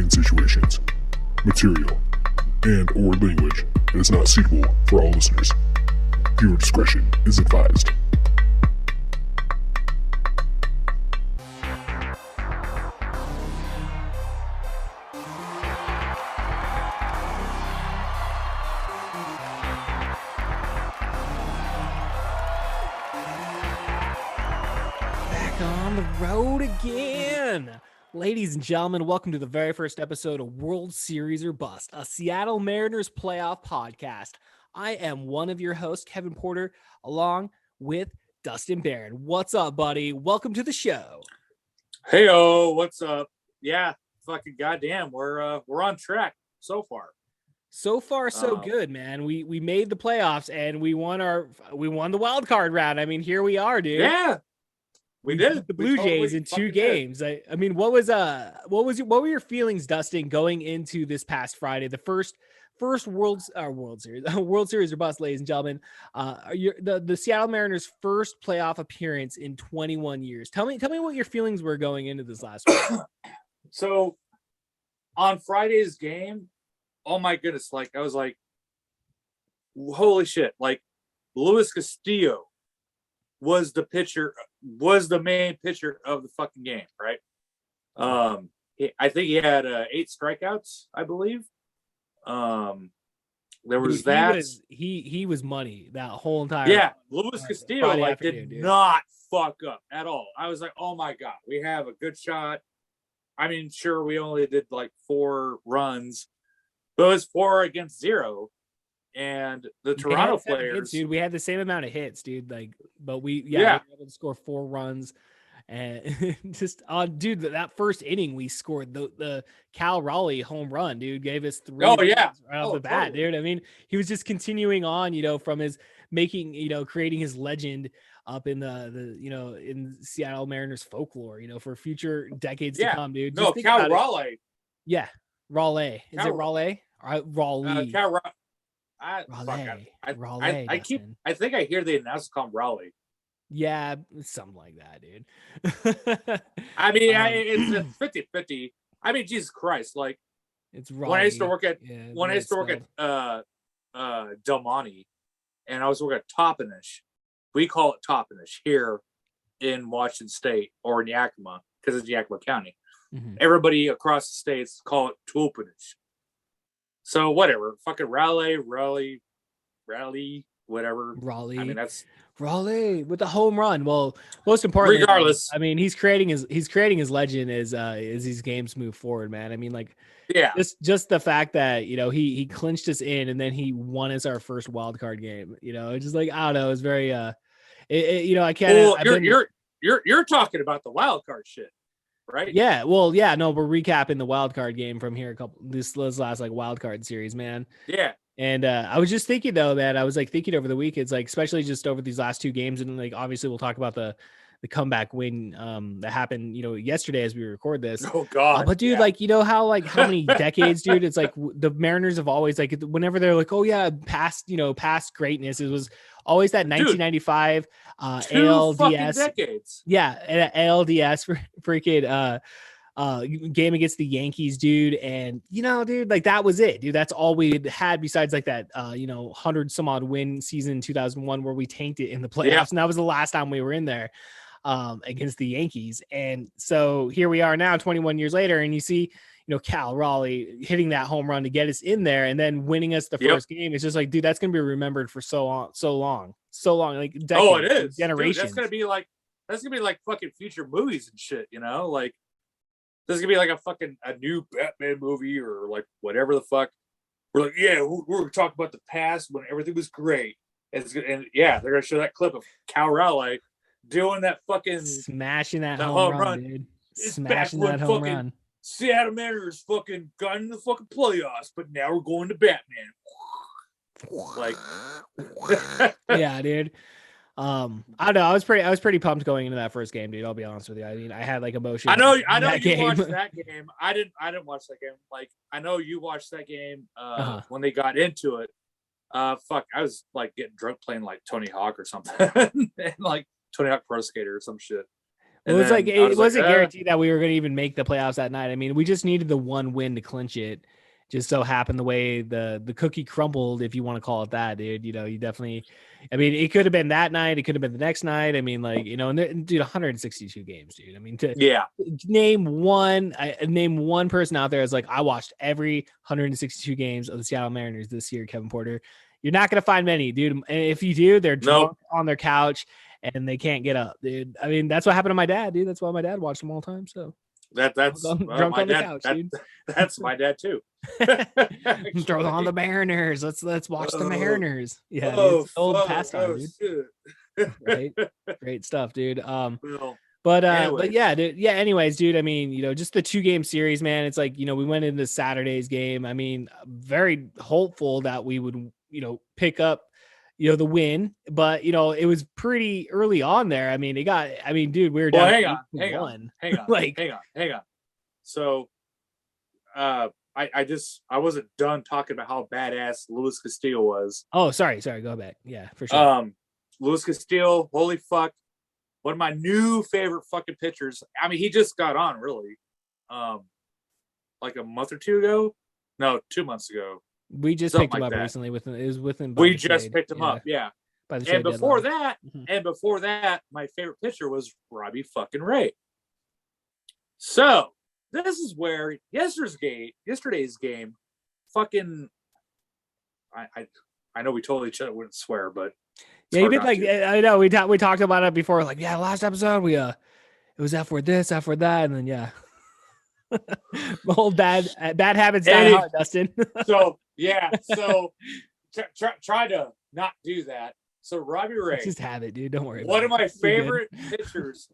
unexpected situations, material, and or language that is not suitable for all listeners. Viewer discretion is advised. On the road again. Ladies and gentlemen, welcome to the very first episode of World Series or Bust, a Seattle Mariners playoff podcast. I am one of your hosts, Kevin Porter, along with Dustin Barron. What's up, buddy? Welcome to the show. Hey-o, what's up? Yeah, fucking goddamn, we're on track so far. So far, so good, man. We made the playoffs and we won the wild card round. I mean, here we are, dude. Yeah. We did the Blue Jays in 2 games. I mean, what were your feelings, Dustin, going into this past Friday, the first World Series or Bust, ladies and gentlemen, the Seattle Mariners' first playoff appearance in 21 years. Tell me what your feelings were going into this last week. So, on Friday's game, oh my goodness, like I was like, holy shit! Like Luis Castillo was the main pitcher of the fucking game, right? I think he had 8 strikeouts, I believe. There was that. He was money that whole entire. Yeah, Luis Castillo did not fuck up at all. I was like, oh my god, we have a good shot. I mean, sure, we only did like 4 runs, but it was 4 against 0. And the Toronto players, hits, dude, we had the same amount of hits, dude. Like, but we were able to score 4 runs, and just dude, that first inning we scored the Cal Raleigh home run, dude, gave us 3 runs right off the bat, dude. I mean, he was just continuing on, from his creating his legend up in the in Seattle Mariners folklore, for future decades to come, dude. No, Cal Raleigh. Yeah, Raleigh. Is it Raleigh? Raleigh. Cal I think I hear the announcer call him Raleigh. Yeah, something like that, dude. I mean, it's 50-50. I mean, Jesus Christ, like it's Raleigh. When I used to work at Del Monte, and I was working at Toppenish. We call it Toppenish here in Washington State or in Yakima because it's Yakima County. Mm-hmm. Everybody across the states call it Tulpenish. So whatever, fucking Raleigh, whatever. Raleigh. I mean, that's Raleigh with the home run. Well, most importantly, regardless, I mean, he's creating his legend as these games move forward, man. I mean, like, yeah, just the fact that he clinched us in and then he won us our first wild card game. It's just like, I don't know, it's very I can't. Well, you're talking about the wild card shit. Right. Yeah. Well, yeah. No, we're recapping the wild card game from here. This last like wild card series, man. Yeah. And I was just thinking though, man, I was like thinking over the week, it's like, especially just over these last 2 games. And like, obviously we'll talk about the comeback win that happened, yesterday as we record this. Oh God. But dude, like, how many decades, dude, it's like the Mariners have always like, whenever they're like, oh yeah, past greatness, it was always that 1995 ALDS decades. Yeah, ALDS freaking game against the Yankees, dude. And dude, like that was it, dude. That's all we had besides like that 100 some odd win season in 2001 where we tanked it in the playoffs. Yeah. And that was the last time we were in there against the Yankees. And so here we are now 21 years later, and you see Cal Raleigh hitting that home run to get us in there and then winning us the first game. It's just like, dude, that's going to be remembered for so long, like decades, oh, it is generations. Dude, that's going to be like fucking future movies and shit, like this is going to be like a new Batman movie or like whatever the fuck. We're like, yeah, we're going to talk about the past when everything was great. And yeah, they're going to show that clip of Cal Raleigh doing that fucking smashing that home run, dude. Smashing that home run. Seattle Mariners fucking got into the fucking playoffs, but now we're going to Batman. Like, yeah, dude. I don't know. I was pretty pumped going into that first game, dude. I'll be honest with you. I mean, I had like emotion. I know you watched that game. I didn't watch that game. Like, I know you watched that game when they got into it. Fuck, I was like getting drunk playing like Tony Hawk or something, and like Tony Hawk Pro Skater or some shit. Well, it was like I it was wasn't like, guaranteed that we were going to even make the playoffs that night. I mean, we just needed the one win to clinch it. Just so happened the way the cookie crumbled, if you want to call it that, dude. You know, you definitely. I mean, it could have been that night. It could have been the next night. I mean, like, you know, and dude, 162 games, dude. I mean, to yeah, name one person out there is like, I watched every 162 games of the Seattle Mariners this year, Kevin Porter. You're not gonna find many, dude. And if you do, they're drunk on their couch and they can't get up, dude. I mean, that's what happened to my dad, dude. That's why my dad watched them all the time. So that's drunk my on the dad. couch, dude. That's my dad too. Throw on the Mariners. Let's watch the Mariners. Yeah, dude, Oh, it's old fuck, pastime, dude. shit. Right, great stuff, dude. Well, But anyways. yeah, dude, yeah. Anyways, dude. I mean, you know, just the 2-game series, man. It's like, you know, we went into Saturday's game. I mean, very hopeful that we would, you know, pick up, you know, the win. But you know, it was pretty early on there. I mean, dude, we were down. Well, hang on. Like, hang on. So, I wasn't done talking about how badass Luis Castillo was. oh, sorry, go back. Yeah, for sure. Luis Castillo, holy fuck. One of my new favorite fucking pitchers. I mean, he just got on really, like a month or two ago. No, 2 months ago. We just something picked him like up that. recently. It was within. We just picked him up, yeah. By the trade And before deadline. that, my favorite pitcher was Robbie fucking Ray. So this is where yesterday's game, fucking. I know we totally wouldn't swear, but yeah, you've been like, I know we talked about it before. Like, yeah, last episode we it was after this, after that, and then yeah, the whole bad habits die hard, Dustin. So yeah, try to not do that. So Robbie Ray, just have it, dude. Don't worry. One of my favorite pitchers.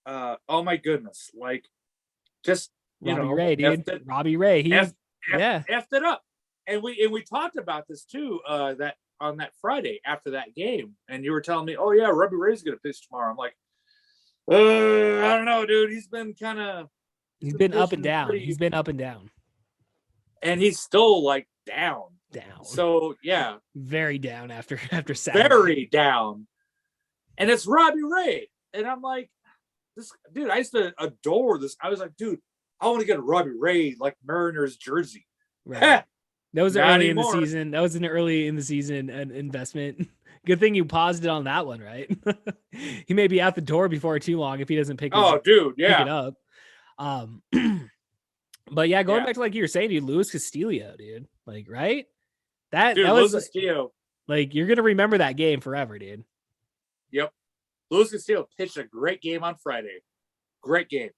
Oh my goodness, like just Robbie Ray, dude. Robbie Ray. Effed it up, and we talked about this too. That on that Friday after that game, and you were telling me, oh yeah, Robbie Ray's gonna pitch tomorrow. I'm like, I don't know, dude. He's been up and down. He's been up and down, and he's still like down. So yeah, very down after Saturday. Very down, and it's Robbie Ray, and I'm like, this dude. I used to adore this. I was like, dude, I want to get a Robbie Ray like Mariners jersey. Right. That was early in the season. That was an early in the season investment. Good thing you paused it on that one, right? He may be out the door before too long if he doesn't pick it up. But yeah, going back to like you were saying, dude, Luis Castillo, dude. Like, right? That was Luis Castillo. Like, you're gonna remember that game forever, dude. Yep. Luis Castillo pitched a great game on Friday. Great game.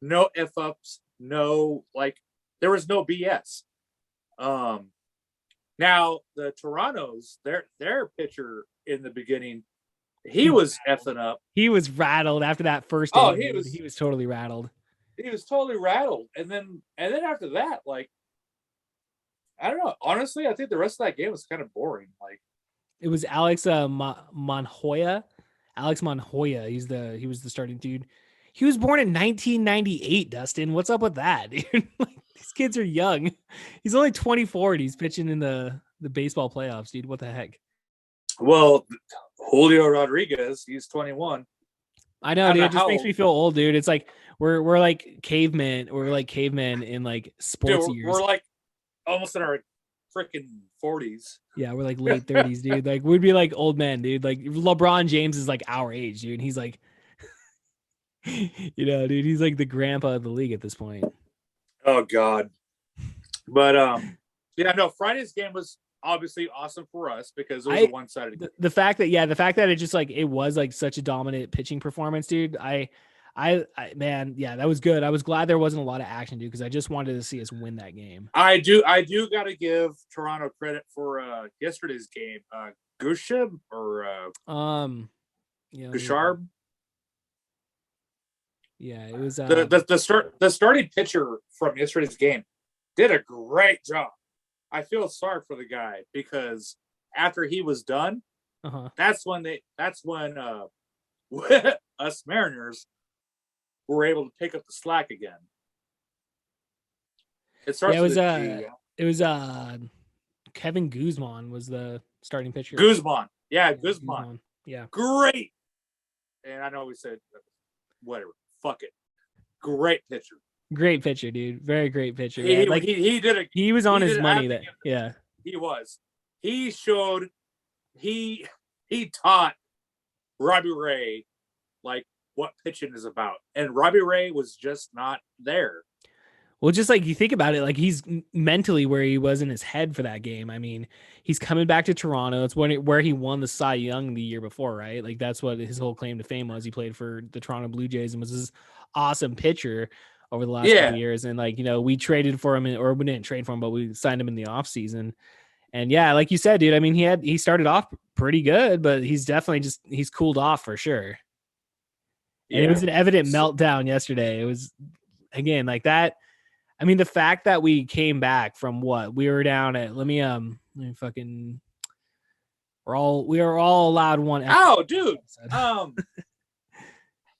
No F-ups. No, like, there was no BS. Now the Toronto's their pitcher in the beginning, he was effing up. He was rattled after that first game. He was totally rattled. He was totally rattled. And then after that, like, I don't know. Honestly, I think the rest of that game was kind of boring. Like, it was Alex Monhoya. Alex Monhoya. He was the starting dude. He was born in 1998, Dustin. What's up with that, dude? Like, these kids are young. He's only 24 and he's pitching in the baseball playoffs, dude. What the heck? Well, Julio Rodriguez, he's 21. I know, dude. It just makes me feel old, dude. It's like we're like cavemen. We're like cavemen in like sports years. We're like almost in our freaking 40s. Yeah, we're like late 30s, dude. Like, we'd be like old men, dude. Like, LeBron James is like our age, dude. And he's like, you know, dude, he's like the grandpa of the league at this point. Oh God. But yeah, no, Friday's game was obviously awesome for us because it was a one-sided game. The fact that it just like it was like such a dominant pitching performance, dude. I man, yeah, that was good. I was glad there wasn't a lot of action, dude, because I just wanted to see us win that game. I do got to give Toronto credit for yesterday's game. Gushib or Gusharb. Yeah, it was the starting pitcher from yesterday's game did a great job. I feel sorry for the guy because after he was done, that's when us Mariners were able to pick up the slack again. It was Kevin Guzman was the starting pitcher. Guzman. Yeah, Guzman. Yeah. Great and I know we said whatever, fuck it. Great pitcher. Great pitcher, dude. Very great pitcher. He, Yeah. Like he did it. he was on he his did- I have money. to That give him- yeah. He was. He showed. He taught Robbie Ray like what pitching is about, and Robbie Ray was just not there. Well, just like you think about it, like he's mentally where he was in his head for that game. I mean, he's coming back to Toronto. It's where he won the Cy Young the year before, right? Like that's what his whole claim to fame was. He played for the Toronto Blue Jays and was this awesome pitcher over the last couple years. And like, we traded for him or we didn't trade for him, but we signed him in the offseason. And yeah, like you said, dude, I mean, he started off pretty good, but he's definitely he's cooled off for sure. And it was an evident meltdown yesterday. It was, again, like that. I mean, the fact that we came back from what we were down at, we were all allowed one. Oh, dude.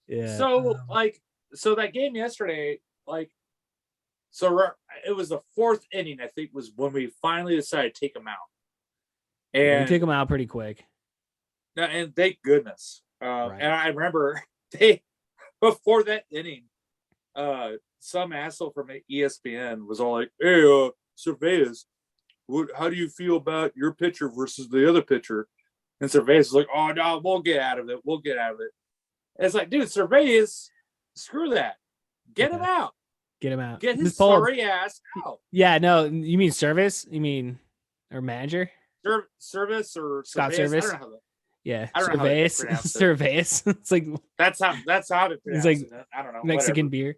Yeah. So that game yesterday, it was the fourth inning, I think, was when we finally decided to take them out. And we took them out pretty quick. And thank goodness. Right. And I remember before that inning, some asshole from ESPN was all like, "Hey, Cervantes, how do you feel about your pitcher versus the other pitcher?" And Cervantes was like, "Oh no, we'll get out of it. We'll get out of it." And it's like, dude, Cervantes, screw that. Get him out. Get him out. Get his sorry ass out. Yeah, no, you mean service? You mean or manager? Service or Scott Cervantes? Service? I don't know how to. Yeah, I don't know how to Cervantes. pronounce it. Cervantes. It's like that's how to pronounce like it. I don't know. Mexican whatever. beer.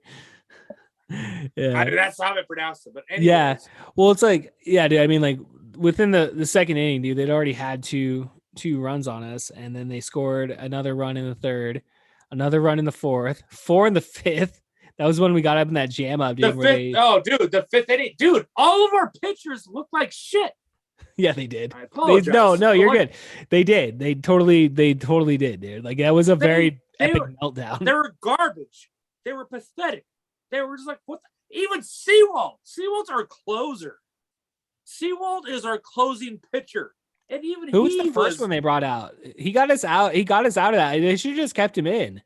Yeah, that's how I pronounce it. But anyways, yeah. Well, it's like, yeah, dude. I mean, like within the second inning, dude, they'd already had two runs on us, and then they scored another run in the third, another run in the fourth, 4 in the fifth. That was when we got up in that jam up, dude. The fifth inning, dude. All of our pitchers look like shit. Yeah, they did. I apologize. No, you're good. They did. They totally did, dude. Like that was a very epic meltdown. They were garbage. They were pathetic. They were just like, what? Even Seawald. Seawald's our closer. Seawald is our closing pitcher. And even who was the first one they brought out? He got us out. He got us out of that. They should have just kept him in.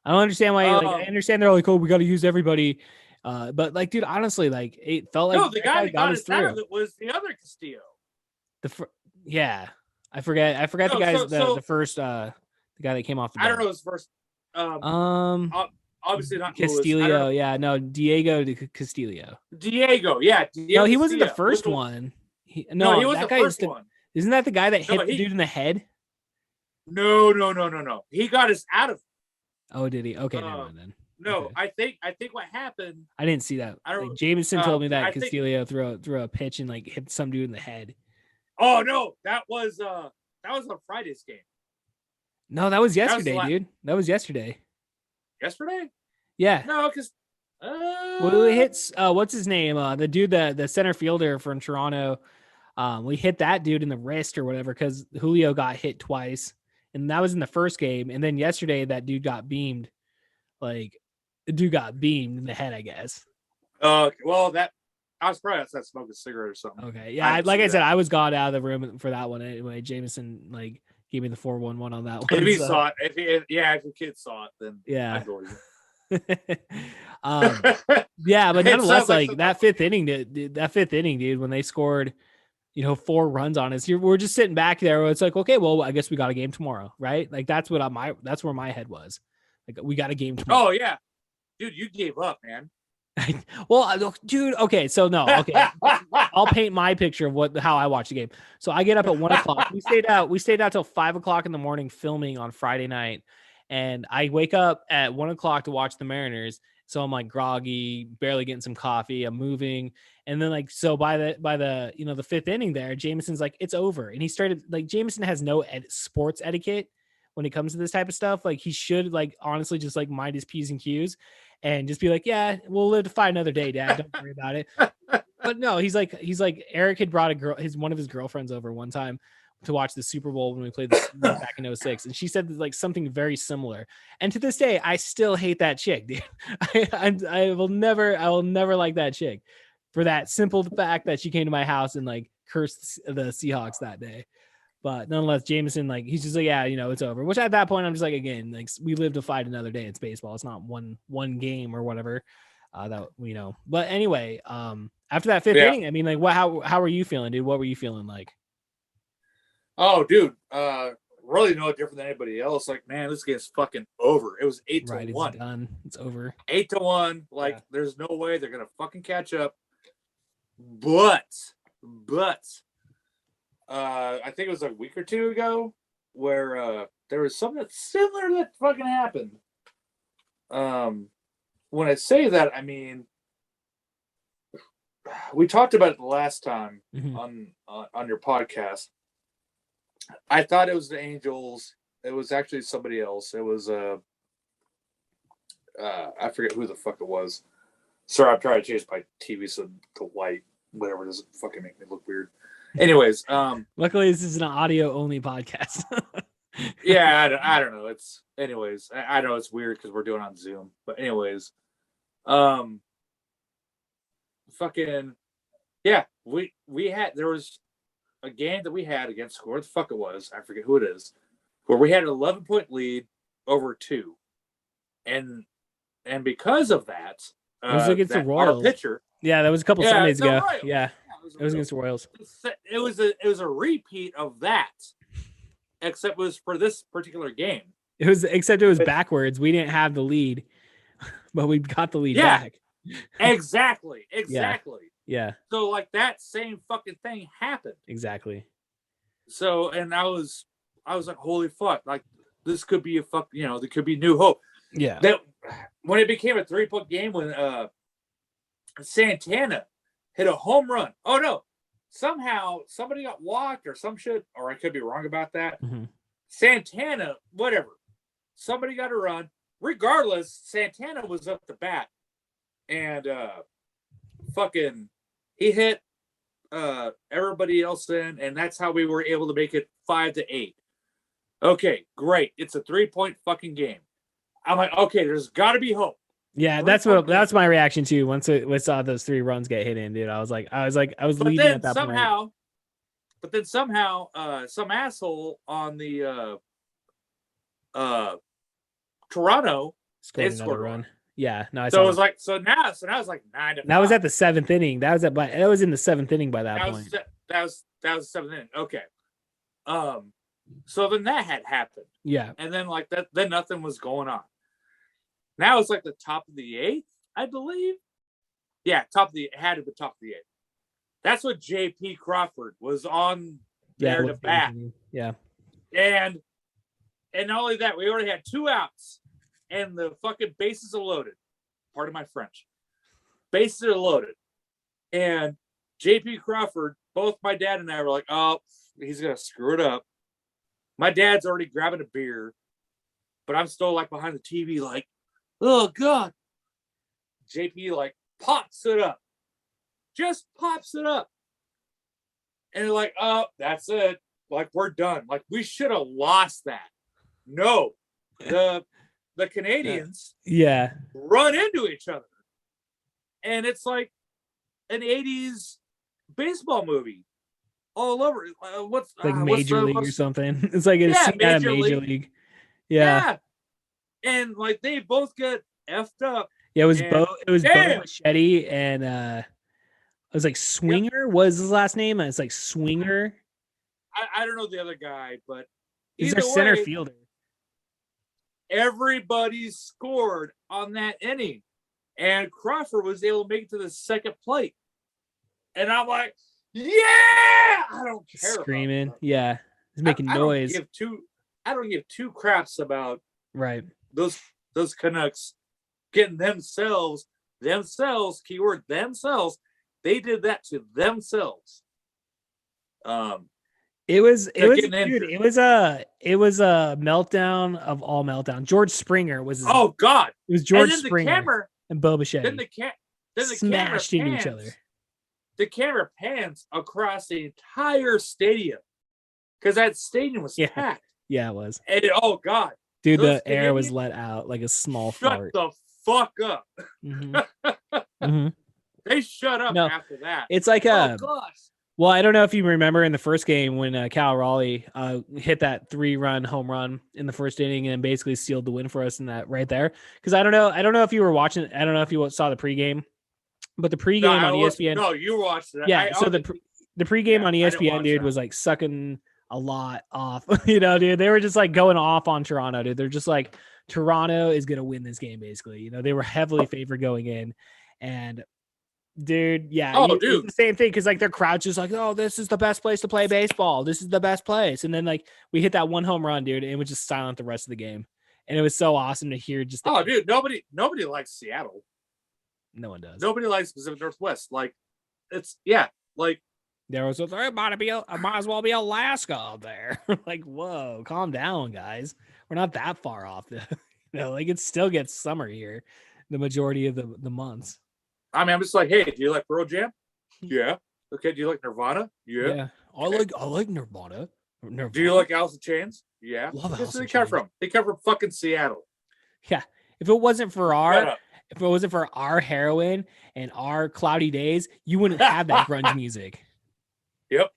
I don't understand why. I understand they're like, oh, we got to use everybody. But like, dude, honestly, like it felt like the guy that got us out of it was the other Castillo. I forget the guy's the first the guy that came off the bench. I don't know his first. Obviously not Castillo. Yeah, no, Diego Castillo. Diego, yeah. No, he wasn't the first one. He was the first one. Isn't that the guy that hit the dude in the head? No. He got us out of it. Oh, did he? Okay, never mind then. No, okay. I think what happened. I didn't see that. Jameson told me that Castillo threw a pitch and like hit some dude in the head. Oh no, that was on Friday's game. No, that was yesterday, dude. That was yesterday. Yesterday? Yeah. No, because we hit what's his name? The dude, the center fielder from Toronto. We hit that dude in the wrist or whatever because Julio got hit twice, and that was in the first game. And then yesterday, that dude got beamed. Like, the dude got beamed in the head, I guess. Well, I was probably outside smoking a cigarette or something. Okay, yeah. Like I said, I was gone out of the room for that one anyway. Jameson like gave me the 411 on that one. If he saw it, if your kid saw it, then yeah. I'd go with you. Yeah, but nonetheless, like that fifth inning, dude, when they scored, 4 runs on us, we're just sitting back there. Where it's like, okay, well, I guess we got a game tomorrow, right? Like that's where my head was. Like we got a game tomorrow. Oh yeah, dude, you gave up, man. Well, dude, okay, so no, okay, I'll paint my picture of how I watch the game. So I get up at 1 o'clock. We stayed out till 5 o'clock in the morning filming on Friday night, and I wake up at 1 o'clock to watch the Mariners. So I'm like groggy, barely getting some coffee. I'm moving, and then like so by the the fifth inning there, Jameson's like it's over, and he started like Jameson has no sports etiquette when it comes to this type of stuff. Like he should like honestly just like mind his P's and Q's. And just be like, yeah, we'll live to fight another day, Dad. Don't worry about it. But no, he's like Eric had brought one of his girlfriends over one time to watch the Super Bowl when we played the Super Bowl back in 2006, and she said like something very similar. And to this day, I still hate that chick, dude. I will never like that chick for that simple fact that she came to my house and like cursed the Seahawks that day. But nonetheless, Jameson, like, he's just like, yeah, it's over. Which at that point, I'm just like, again, like, we live to fight another day. It's baseball. It's not one game or whatever. But anyway, after that fifth inning, I mean, like, how are you feeling, dude? What were you feeling like? Oh, dude, really no different than anybody else. Like, man, this game's fucking over. It was 8-1. It's done. It's over. 8-1. Like, there's no way they're gonna fucking catch up. But I think it was a week or two ago where there was something similar that fucking happened. When I say that, I mean, we talked about it the last time on your podcast. I thought it was the Angels. It was actually somebody else. It was I forget who the fuck it was. Sorry, I'm trying to change my TV so the light, whatever, doesn't fucking make me look weird. Anyways, luckily this is an audio only podcast. Yeah, I don't know. It's anyways. I know it's weird because we're doing it on Zoom, but anyways, fucking yeah. There was a game that we had against whoever the fuck it was. I forget who it is, where we had an 11-point lead over 2, and because of that, it was against the Royals. Our pitcher. Yeah, that was a couple Sundays ago. Royals. Yeah, it was against the Royals. It was a repeat of that, except it was for this particular game. It was backwards. We didn't have the lead, but we got the lead back. Exactly. Yeah. So like that same fucking thing happened. Exactly. So and I was like, holy fuck! Like this could be there could be new hope. Yeah. That when it became a 3-point game when Santana hit a home run. Oh no! Somehow somebody got walked or some shit, or I could be wrong about that. Santana, whatever. Somebody got a run. Regardless, Santana was up the bat, and fucking he hit everybody else in, and that's how we were able to make it 5-8. Okay, great. It's a 3-point fucking game. I'm like, okay, there's got to be hope. Yeah, that's my reaction too. Once we saw those 3 runs get hit in, dude, I was leading at that point. But then somehow, some asshole on the Toronto scored another run. Yeah, no. So it was like now it's like 9-5. That was at the 7th inning. That was in the 7th inning by that point. That was the 7th inning. Okay. So then that had happened. Yeah. And then like that, then nothing was going on. Now it's like the top of the 8th, I believe. Yeah, it had to be top of the 8th. That's what J.P. Crawford was on there to bat. Yeah. And not only that, we already had 2 outs and the fucking bases are loaded. Pardon my French. Bases are loaded. And J.P. Crawford, both my dad and I were like, oh, he's going to screw it up. My dad's already grabbing a beer, but I'm still like behind the TV like, oh, God. JP like pops it up. Just pops it up. And they're like, oh, that's it. Like, we're done. Like, we should have lost that. No. The Canadians run into each other. And it's like an 80s baseball movie. All over. What's like Major League or something? It's like a scene out of Major League. Yeah. And like they both get effed up. Yeah, it was Bo Machete and it was like Swinger was his last name. It's like Swinger. I don't know the other guy, but he's their center fielder. Everybody scored on that inning, and Crawford was able to make it to the second plate. And I'm like, yeah, I don't care. Screaming, yeah, he's making noise. I don't give 2 craps about those Canucks getting themselves, keyword themselves. They did that to themselves. It was a meltdown of all meltdown. George Springer was it was George Springer and Bo Bichette. Then the smashed into each other. The camera pans across the entire stadium because that stadium was packed. Yeah, it was. And oh God, dude, the air was let out like a small fart. Shut the fuck up. They shut up after that. It's like oh gosh. Well, I don't know if you remember in the first game when Cal Raleigh hit that 3-run home run in the first inning and basically sealed the win for us in that right there. Because I don't know if you were watching. I don't know if you saw the pregame, but the pregame on ESPN. No, you watched it. Yeah. So the pregame on ESPN, dude, was like sucking a lot off. Dude, they were just like going off on Toronto, dude. They're just like, Toronto is gonna win this game, basically. They were heavily favored going in, and dude, yeah, dude, it's the same thing because like their crowd's just like, oh, this is the best place to play baseball. This is the best place. And then like we hit that one home run, dude, and it was just silent the rest of the game. And it was so awesome to hear. Just dude, nobody likes Seattle. No one does. Nobody likes Pacific Northwest. Like like there was might as well be Alaska up there. Like, whoa, calm down, guys. We're not that far off. Like it still gets summer here, the majority of the months. I mean, I'm just like, hey, do you like Pearl Jam? Yeah. Okay. Do you like Nirvana? Yeah. Okay. I like Nirvana. Do you like Alice in Chains? Yeah. Love Guess Alice where in they come Chains. from? They come from fucking Seattle. Yeah. If it wasn't for our heroin and our cloudy days, you wouldn't have that grunge music. Yep.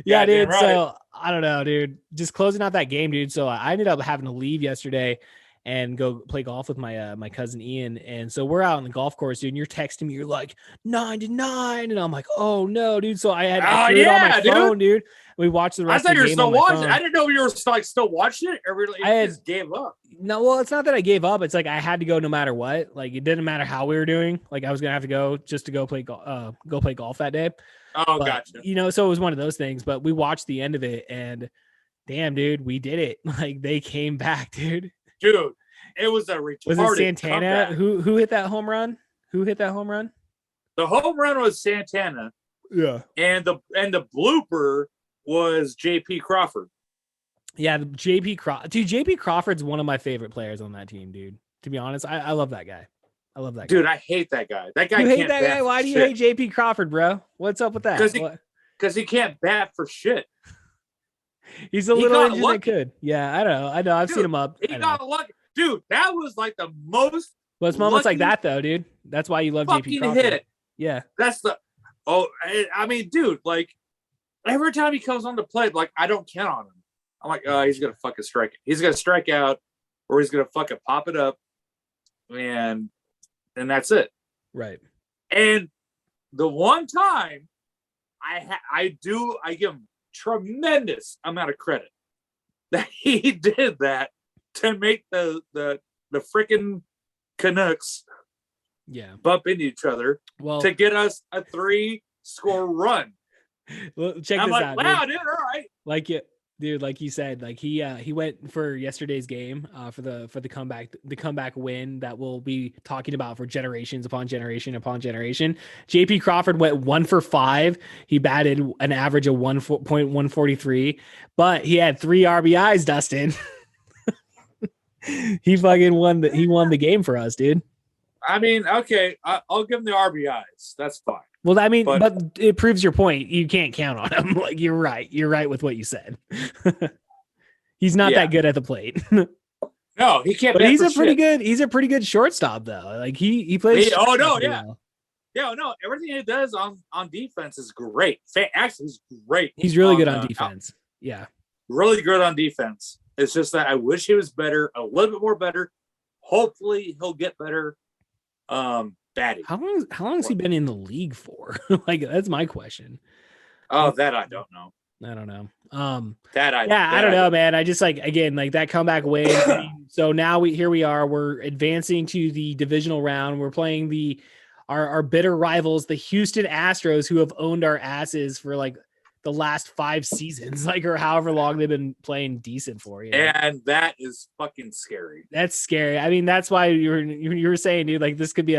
Yeah, dude. Right. So I don't know, dude. Just closing out that game, dude. So I ended up having to leave yesterday and go play golf with my cousin Ian. And so we're out on the golf course, dude. And you're texting me, you're like 9-9, and I'm like, oh no, dude. So I threw it on my phone, dude. We watched the rest of the game. I thought you were still watching. I didn't know you were still watching it. Or I just gave up. No, well, it's not that I gave up. It's like I had to go no matter what. Like it didn't matter how we were doing. Like I was gonna have to go just to go play golf that day. Oh, gotcha. So it was one of those things. But we watched the end of it, and damn, dude, we did it. Like they came back, dude. Dude, it was a retarded. Was it Santana comeback. who hit that home run? Who hit that home run? The home run was Santana. Yeah. And the blooper was JP Crawford. Yeah, JP Crawford's one of my favorite players on that team, dude. To be honest, I love that guy. I love that guy. Dude, I hate that guy. That guy You can't hate that bat guy? for Why do you shit. hate JP Crawford, bro? What's up with that? Because he can't bat for shit. He's a little engine that could. Yeah, I know. I've seen him up. He got lucky. Dude, that was like the most. Well, it's moments like that, though, dude. That's why you love JP Crawford. Hit. Yeah. That's the. Oh, I mean, dude, like every time he comes on the plate, like I don't count on him. I'm like, oh, he's gonna fucking strike it. He's gonna strike out, or he's gonna fucking pop it up, and that's it. Right. And the one time I give him tremendous amount of credit that he did that to make the freaking Canucks bump into each other to get us a 3-score run. Well, check I'm this like, out. wow, dude, all right. Like it, dude. Like you said, like he went for yesterday's game for the comeback win that we'll be talking about for generations upon generation upon generation. JP Crawford went 1 for 5. He batted an average of 1.143, but he had 3 RBIs. Dustin. He fucking won the game for us, dude. I mean, okay, I'll give him the RBIs. That's fine. Well, I mean, but it proves your point. You can't count on him. Like you're right. You're right with what you said. He's not that good at the plate. No, he can't. But he's a pretty good shortstop though. Like he plays. Well. Yeah, no, everything he does on defense is great. Actually, he's great. He's really good on defense. Yeah, really good on defense. It's just that I wish he was better, a little bit more better. Hopefully, he'll get better. Batting. How long has he been in the league for? Like that's my question. Oh, that I don't know. I don't know. I don't know, man. I just like that comeback win. So now we are. We're advancing to the divisional round. We're playing our bitter rivals, the Houston Astros, who have owned our asses for like the last 5 seasons, like or however long they've been playing decent for. And that is fucking scary. That's scary. I mean, that's why you were saying, dude, like this could be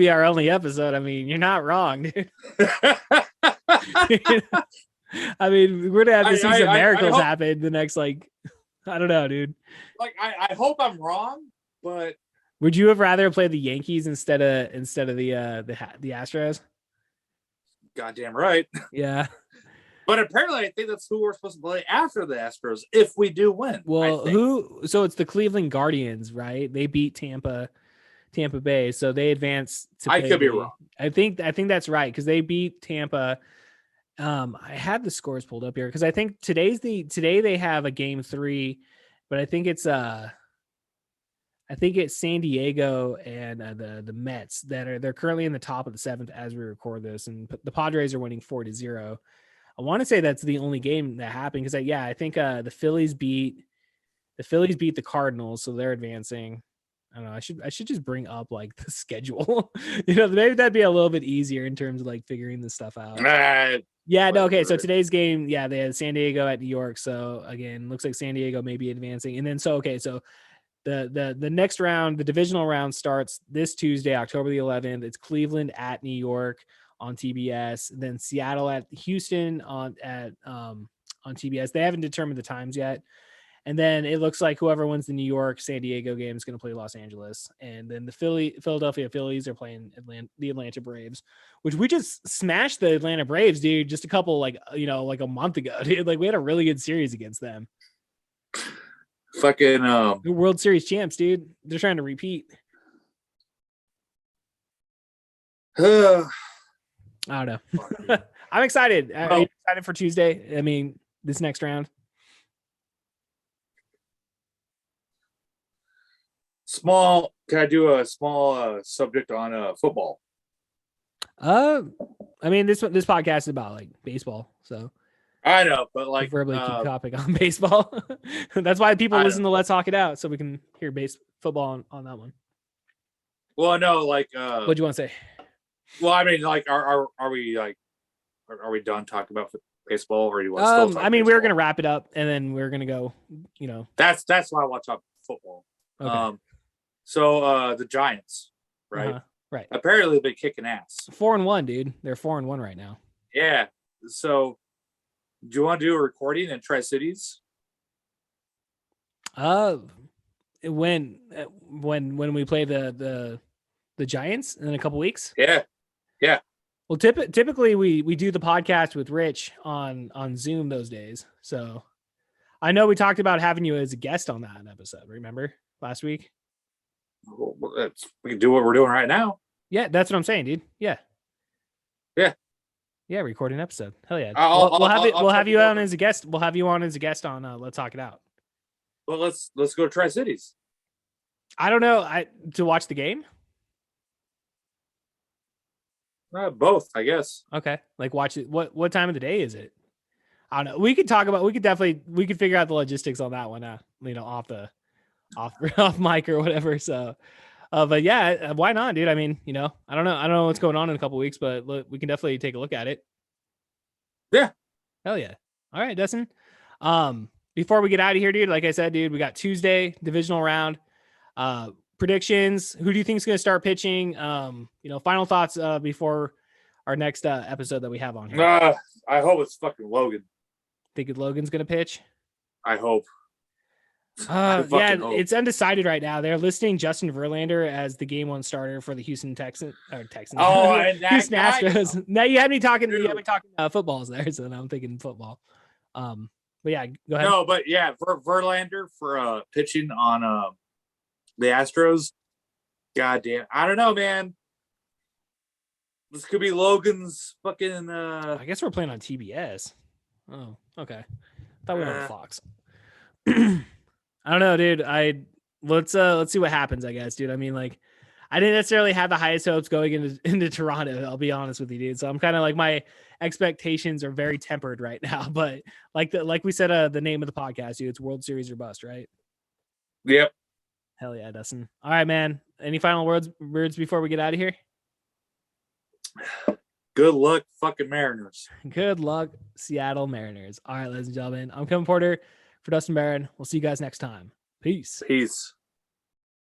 our only episode. I mean, you're not wrong, dude. I mean, we're gonna have to see some miracles happen the next, like, I don't know, dude. Like, I hope I'm wrong, but would you have rather played the Yankees instead of the Astros? Goddamn right. Yeah. But apparently, I think that's who we're supposed to play after the Astros if we do win. Well, so it's the Cleveland Guardians, right? They beat Tampa Tampa Bay, so they advance to I could be play- wrong. I think that's right because they beat Tampa. I had the scores pulled up here because I think today they have a game 3, but I think it's San Diego and the Mets they're currently in the top of the 7th as we record this, and the Padres are winning 4-0. I want to say that's the only game that happened because I think the Phillies beat the Cardinals, so they're advancing. I don't know. I should just bring up like the schedule. Maybe that'd be a little bit easier in terms of like figuring this stuff out. Yeah, no, okay. So today's game, they had San Diego at New York. So again, looks like San Diego may be advancing. And then so the next round, the divisional round starts this Tuesday, October the 11th. It's Cleveland at New York on TBS, then Seattle at Houston on TBS. They haven't determined the times yet. And then it looks like whoever wins the New York San Diego game is going to play Los Angeles. And then the Philadelphia Phillies are playing the Atlanta Braves, which we just smashed the Atlanta Braves, dude, just a couple like a month ago, dude. Like we had a really good series against them. Fucking the World Series champs, dude. They're trying to repeat. I don't know. I'm excited. Are you excited for Tuesday? I mean, this next round. Can I do a small subject on football? I mean, this podcast is about like baseball, so I know, but like preferably keep topic on baseball. That's why people listen to Let's Talk It Out, so we can hear football on that one. Well, no, like what do you want to say? Well, I mean, like, are we done talking about baseball, or do you want to still talk I mean, baseball? we're gonna wrap it up, and then we're gonna go. That's why I want to talk football. Okay. So the Giants, right? Right. Apparently, they've been kicking ass. 4-1, dude. They're 4-1 right now. Yeah. So, do you want to do a recording in Tri-Cities? When we play the Giants in a couple weeks? Yeah. Well, typically we do the podcast with Rich on Zoom those days. So I know we talked about having you as a guest on that episode. Remember last week? Well, we can do what we're doing right now. Yeah, that's what I'm saying, dude. Yeah. Recording episode. Hell yeah. We'll have you on as a guest. We'll have you on as a guest on Let's Talk It Out. Well, let's go to Tri-Cities. I don't know. To watch the game. Both, I guess. Okay. Like watch it. What time of the day is it? I don't know. We could figure out the logistics on that one. Off mic or whatever. So, but yeah, why not, dude? I mean, I don't know what's going on in a couple weeks, but we can definitely take a look at it. Yeah. Hell yeah. All right, Dustin. Before we get out of here, dude, like I said, dude, we got Tuesday divisional round. Predictions. Who do you think is going to start pitching? Final thoughts before our next episode that we have on here. I hope it's fucking Logan. Think Logan's going to pitch? I hope. Hope. It's undecided right now. They're listing Justin Verlander as the game 1 starter for the Houston Texans. Oh, and that Houston guy, Astros. Now you had me talking. You had me talking footballs there, so now I'm thinking football. But yeah, go ahead. No, but yeah, for Verlander for pitching on the Astros. God damn, I don't know, man. This could be Logan's fucking. I guess we're playing on TBS. Oh, okay. Thought we were on Fox. I don't know, dude. Let's see what happens, I guess, dude. I mean, like, I didn't necessarily have the highest hopes going into Toronto. I'll be honest with you, dude. So I'm kind of like, my expectations are very tempered right now. But like we said, the name of the podcast, dude, it's World Series or Bust, right? Yep. Hell yeah, Dustin. All right, man. Any final words before we get out of here? Good luck, fucking Mariners. Good luck, Seattle Mariners. All right, ladies and gentlemen. I'm Kevin Porter for Dustin Barron. We'll see you guys next time. Peace.